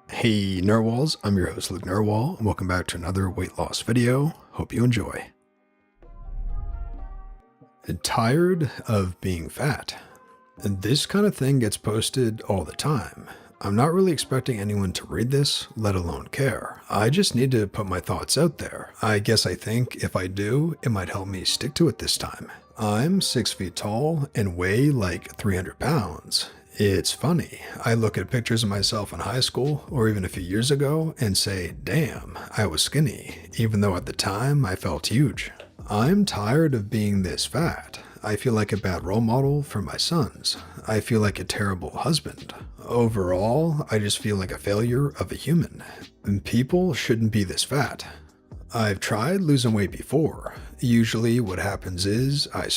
Hey Narwhals, I'm your host Luke Narwhal, and welcome back to another weight loss video. Hope you enjoy. Tired of being fat? This kind of thing gets posted all the time. I'm not really expecting anyone to read this, let alone care. I just need to put my thoughts out there. I think if I do, it might help me stick to it this time. I'm 6 feet tall and weigh like 300 pounds. It's funny, I look at pictures of myself in high school or even a few years ago and say, damn, I was skinny, even though at the time I felt huge. I'm tired of being this fat. I feel like a bad role model for my sons. I feel like a terrible husband. Overall, I just feel like a failure of a human. And people shouldn't be this fat. I've tried losing weight before. Usually what happens is I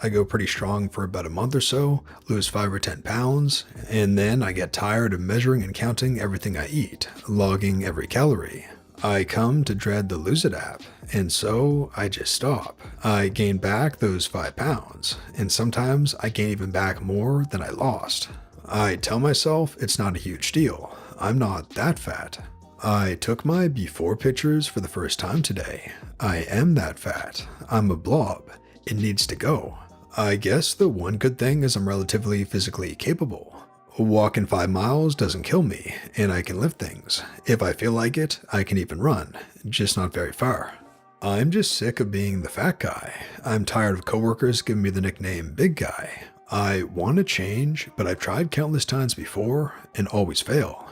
go pretty strong for about a month or so, lose 5 or 10 pounds, and then I get tired of measuring and counting everything I eat, logging every calorie. I come to dread the Lose It app, and so I just stop. I gain back those 5 pounds, and sometimes I gain even back more than I lost. I tell myself it's not a huge deal. I'm not that fat. I took my before pictures for the first time today. I am that fat. I'm a blob. It needs to go. I guess the one good thing is I'm relatively physically capable. Walking 5 miles doesn't kill me, and I can lift things. If I feel like it, I can even run, just not very far. I'm just sick of being the fat guy. I'm tired of coworkers giving me the nickname Big Guy. I want to change, but I've tried countless times before and always fail.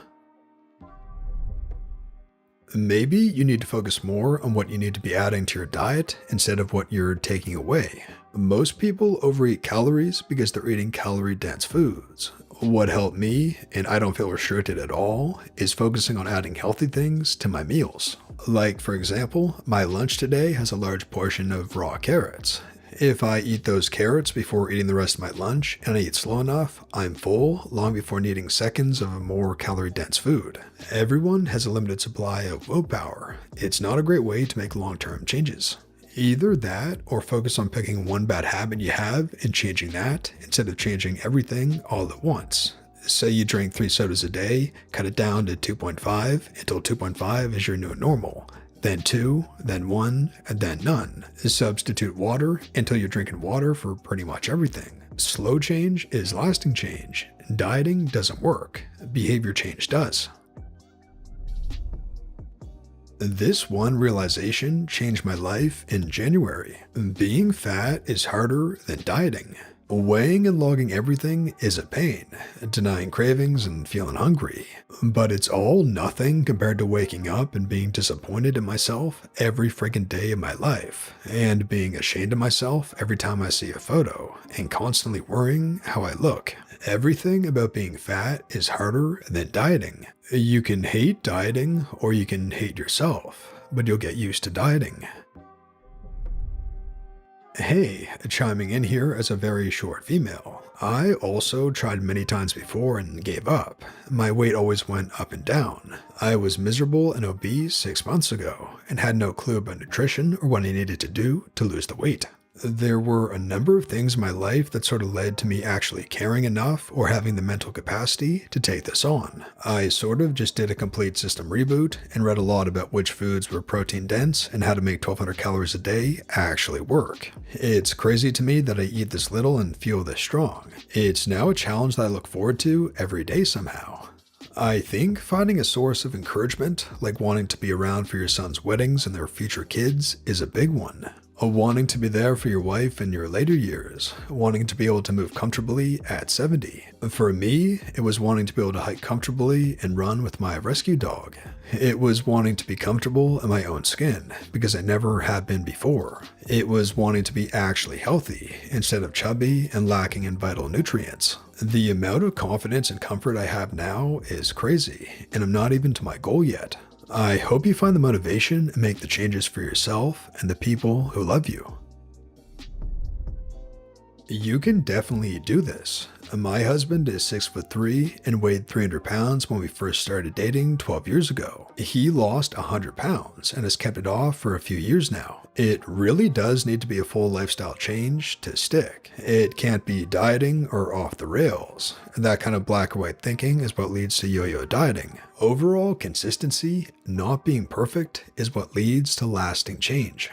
Maybe you need to focus more on what you need to be adding to your diet instead of what you're taking away. Most people overeat calories because they're eating calorie-dense foods. What helped me, and I don't feel restricted at all, is focusing on adding healthy things to my meals. Like, for example, my lunch today has a large portion of raw carrots. If I eat those carrots before eating the rest of my lunch and I eat slow enough, I'm full long before needing seconds of a more calorie-dense food. Everyone has a limited supply of willpower. It's not a great way to make long-term changes. Either that or focus on picking one bad habit you have and changing that instead of changing everything all at once. Say you drink 3 sodas a day, cut it down to 2.5 until 2.5 is your new normal. Then 2, then 1, and then none. Substitute water until you're drinking water for pretty much everything. Slow change is lasting change. Dieting doesn't work. Behavior change does. This one realization changed my life in January. Being fat is harder than dieting. Weighing and logging everything is a pain, denying cravings and feeling hungry. But it's all nothing compared to waking up and being disappointed in myself every friggin' day of my life, and being ashamed of myself every time I see a photo, and constantly worrying how I look. Everything about being fat is harder than dieting. You can hate dieting or you can hate yourself, but you'll get used to dieting. Hey, chiming in here as a very short female. I also tried many times before and gave up. My weight always went up and down. I was miserable and obese 6 months ago and had no clue about nutrition or what I needed to do to lose the weight. There were a number of things in my life that sort of led to me actually caring enough or having the mental capacity to take this on. I sort of just did a complete system reboot and read a lot about which foods were protein dense and how to make 1200 calories a day actually work. It's crazy to me that I eat this little and feel this strong. It's now a challenge that I look forward to every day somehow. I think finding a source of encouragement, like wanting to be around for your son's weddings and their future kids, is a big one. Wanting to be there for your wife in your later years, wanting to be able to move comfortably at 70. For me, it was wanting to be able to hike comfortably and run with my rescue dog. It was wanting to be comfortable in my own skin, because I never had been before. It was wanting to be actually healthy, instead of chubby and lacking in vital nutrients. The amount of confidence and comfort I have now is crazy, and I'm not even to my goal yet. I hope you find the motivation and make the changes for yourself and the people who love you. You can definitely do this. My husband is 6'3" and weighed 300 pounds when we first started dating 12 years ago. He lost 100 pounds and has kept it off for a few years now. It really does need to be a full lifestyle change to stick. It can't be dieting or off the rails. That kind of black or white thinking is what leads to yo-yo dieting. Overall consistency, not being perfect, is what leads to lasting change.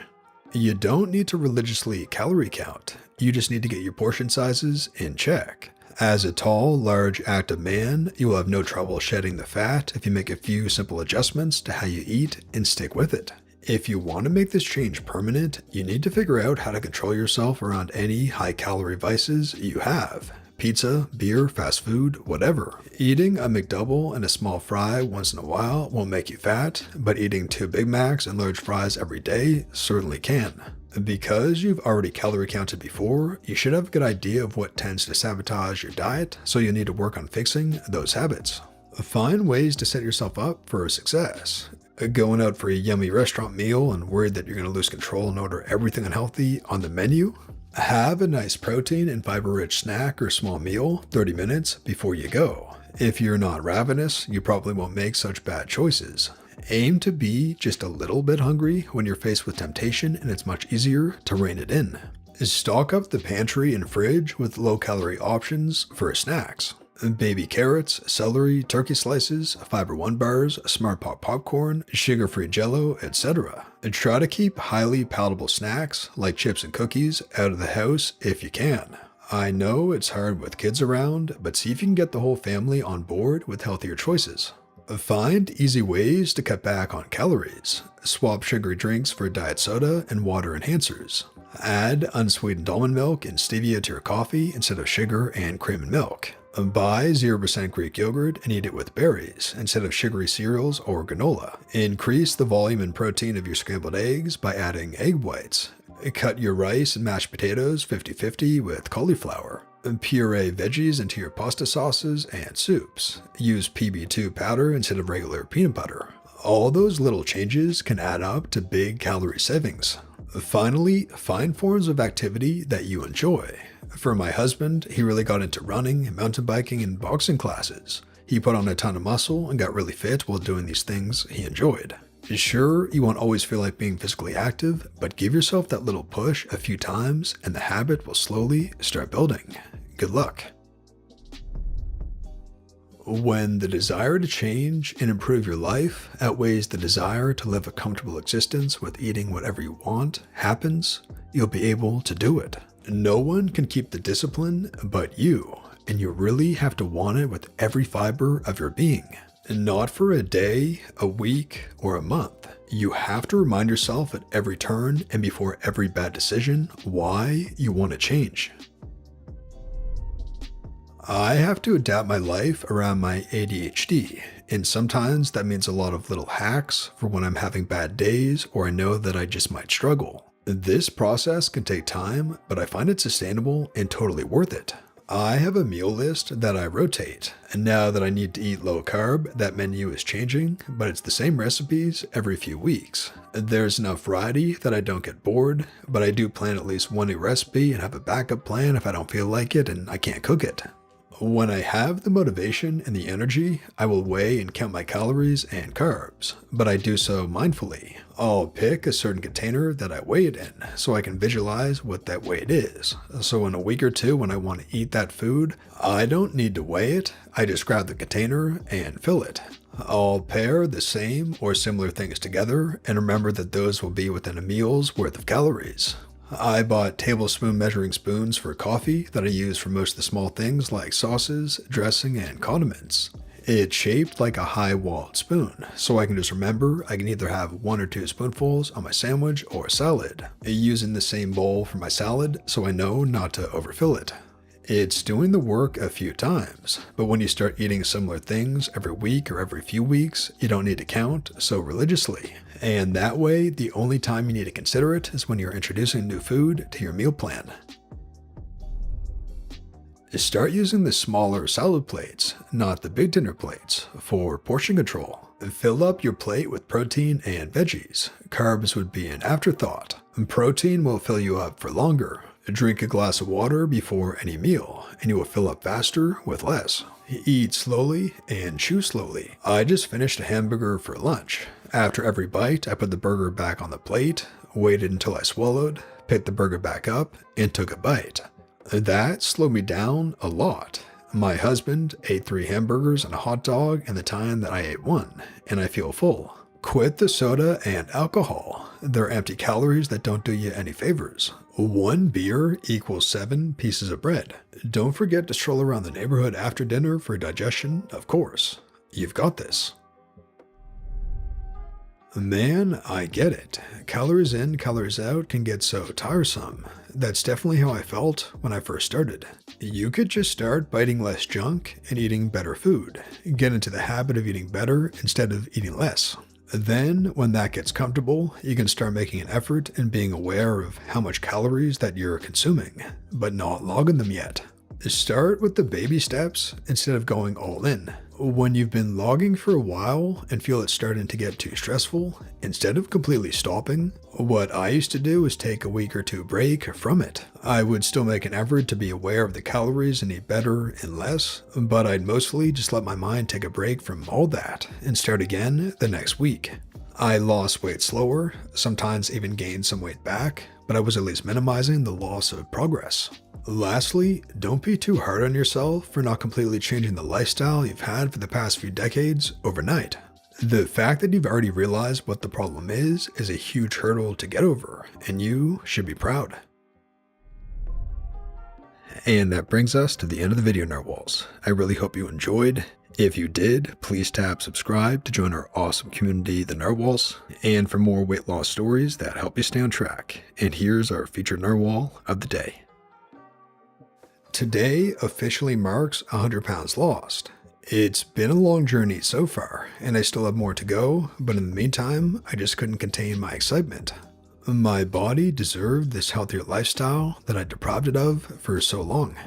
You don't need to religiously calorie count. You just need to get your portion sizes in check. As a tall, large, active man, you will have no trouble shedding the fat if you make a few simple adjustments to how you eat and stick with it. If you want to make this change permanent, you need to figure out how to control yourself around any high-calorie vices you have. Pizza, beer, fast food, whatever. Eating a McDouble and a small fry once in a while won't make you fat, but eating 2 Big Macs and large fries every day certainly can. Because you've already calorie counted before, you should have a good idea of what tends to sabotage your diet, so you'll need to work on fixing those habits. Find ways to set yourself up for success. Going out for a yummy restaurant meal and worried that you're going to lose control and order everything unhealthy on the menu? Have a nice protein and fiber-rich snack or small meal 30 minutes before you go. If you're not ravenous, you probably won't make such bad choices. Aim to be just a little bit hungry when you're faced with temptation, and it's much easier to rein it in. Stock up the pantry and fridge with low-calorie options for snacks. Baby carrots, celery, turkey slices, Fiber One bars, Smart Pop popcorn, sugar-free Jell-O, etc. Try to keep highly palatable snacks like chips and cookies out of the house if you can. I know it's hard with kids around, but see if you can get the whole family on board with healthier choices. Find easy ways to cut back on calories. Swap sugary drinks for diet soda and water enhancers. Add unsweetened almond milk and stevia to your coffee instead of sugar and cream and milk. Buy 0% Greek yogurt and eat it with berries instead of sugary cereals or granola. Increase the volume and protein of your scrambled eggs by adding egg whites. Cut your rice and mashed potatoes 50-50 with cauliflower. Puree veggies into your pasta sauces and soups. Use PB2 powder instead of regular peanut butter. All those little changes can add up to big calorie savings. Finally, find forms of activity that you enjoy. For my husband, he really got into running, mountain biking, and boxing classes. He put on a ton of muscle and got really fit while doing these things he enjoyed. Sure, you won't always feel like being physically active, but give yourself that little push a few times and the habit will slowly start building. Good luck. When the desire to change and improve your life outweighs the desire to live a comfortable existence with eating whatever you want happens, you'll be able to do it. No one can keep the discipline but you, and you really have to want it with every fiber of your being. Not for a day, a week, or a month. You have to remind yourself at every turn and before every bad decision why you want to change. I have to adapt my life around my ADHD, and sometimes that means a lot of little hacks for when I'm having bad days or I know that I just might struggle. This process can take time, but I find it sustainable and totally worth it. I have a meal list that I rotate, and now that I need to eat low carb, that menu is changing, but it's the same recipes every few weeks. There's enough variety that I don't get bored, but I do plan at least one new recipe and have a backup plan if I don't feel like it and I can't cook it. When I have the motivation and the energy, I will weigh and count my calories and carbs, but I do so mindfully. I'll pick a certain container that I weigh it in, so I can visualize what that weight is. So in a week or two when I want to eat that food, I don't need to weigh it, I just grab the container and fill it. I'll pair the same or similar things together and remember that those will be within a meal's worth of calories. I bought tablespoon measuring spoons for coffee that I use for most of the small things like sauces, dressing, and condiments. It's shaped like a high-walled spoon, so I can just remember I can either have 1 or 2 spoonfuls on my sandwich or salad, using the same bowl for my salad so I know not to overfill it. It's doing the work a few times, but when you start eating similar things every week or every few weeks, you don't need to count so religiously. And that way, the only time you need to consider it is when you're introducing new food to your meal plan. Start using the smaller salad plates, not the big dinner plates, for portion control. Fill up your plate with protein and veggies. Carbs would be an afterthought. Protein will fill you up for longer. Drink a glass of water before any meal, and you will fill up faster with less. Eat slowly and chew slowly. I just finished a hamburger for lunch. After every bite, I put the burger back on the plate, waited until I swallowed, picked the burger back up, and took a bite. That slowed me down a lot. My husband ate 3 hamburgers and a hot dog in the time that I ate 1, and I feel full. Quit the soda and alcohol. They're empty calories that don't do you any favors. 1 beer equals 7 pieces of bread. Don't forget to stroll around the neighborhood after dinner for digestion, of course. You've got this. Man, I get it. Calories in, calories out can get so tiresome. That's definitely how I felt when I first started. You could just start biting less junk and eating better food. Get into the habit of eating better instead of eating less. Then, when that gets comfortable, you can start making an effort and being aware of how much calories that you're consuming, but not logging them yet. Start with the baby steps instead of going all in. When you've been logging for a while and feel it's starting to get too stressful, instead of completely stopping, what I used to do is take a week or 2 break from it. I would still make an effort to be aware of the calories and eat better and less, but I'd mostly just let my mind take a break from all that and start again the next week. I lost weight slower, sometimes even gained some weight back, but I was at least minimizing the loss of progress. Lastly, don't be too hard on yourself for not completely changing the lifestyle you've had for the past few decades overnight. The fact that you've already realized what the problem is a huge hurdle to get over, and you should be proud. And that brings us to the end of the video, Narwhals. I really hope you enjoyed. If you did, please tap subscribe to join our awesome community, the Narwhals, and for more weight loss stories that help you stay on track. And here's our featured Narwhal of the day. Today officially marks 100 pounds lost. It's been a long journey so far, and I still have more to go, but in the meantime, I just couldn't contain my excitement. My body deserved this healthier lifestyle that I deprived it of for so long.